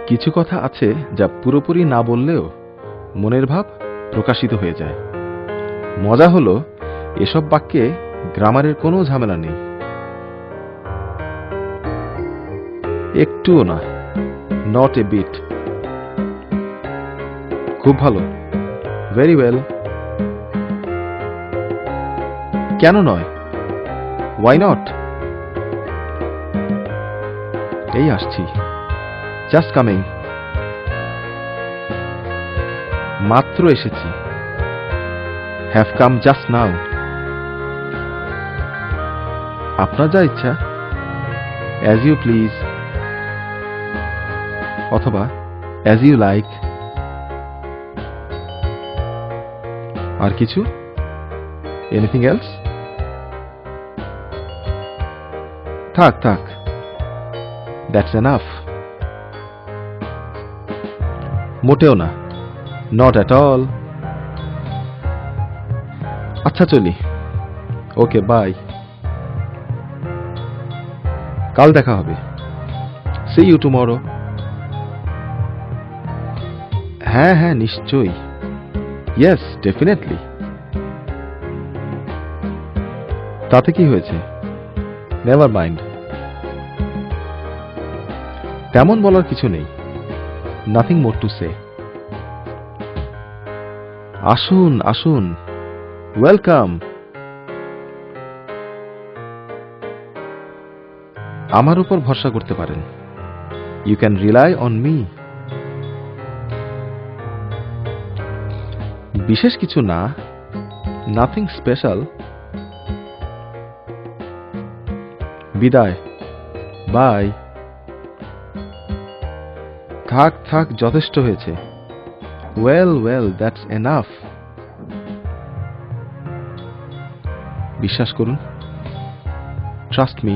কিছু কথা আছে যা পুরোপুরি না বললেও মনের ভাব প্রকাশিত হয়ে যায়। মজা হলো এসব বাক্যে গ্রামারের কোনো ঝামেলা নেই, একটুও না, নট এ বিট। খুব ভালো, ভেরি ওয়েল। কেন নয়, ওয়াই নট? এই আসছি, জাস্ট কামিং। মাত্র এসেছি, হ্যাভ কাম জাস্ট নাও। আপনার যা ইচ্ছা, অ্যাজ ইউ প্লিজ, অথবা অ্যাজ ইউ লাইক। আর কিছু? Anything else? থাক থাক, দ্যাটস এনাফ। মোটেও না, নট অ্যাট অল। আচ্ছা চলি, ওকে বাই। কাল দেখা হবে, সি ইউ টুমরো। হ্যাঁ হ্যাঁ, নিশ্চয়ই, ইয়েস ডেফিনেটলি। তাতে কি হয়েছে, নেভার মাইন্ড। তেমন বলার কিছু নেই, নাথিং মোর টু সে। আসুন আসুন, ওয়েলকাম। আমার উপর ভরসা করতে পারেন, you can rely on me. বিশেষ কিছু না, নাথিং স্পেশাল। বিদায়, বাই। থাক থাক, যথেষ্ট হয়েছে। Well well, that's enough. বিশ্বাস করুন, ট্রাস্ট মি।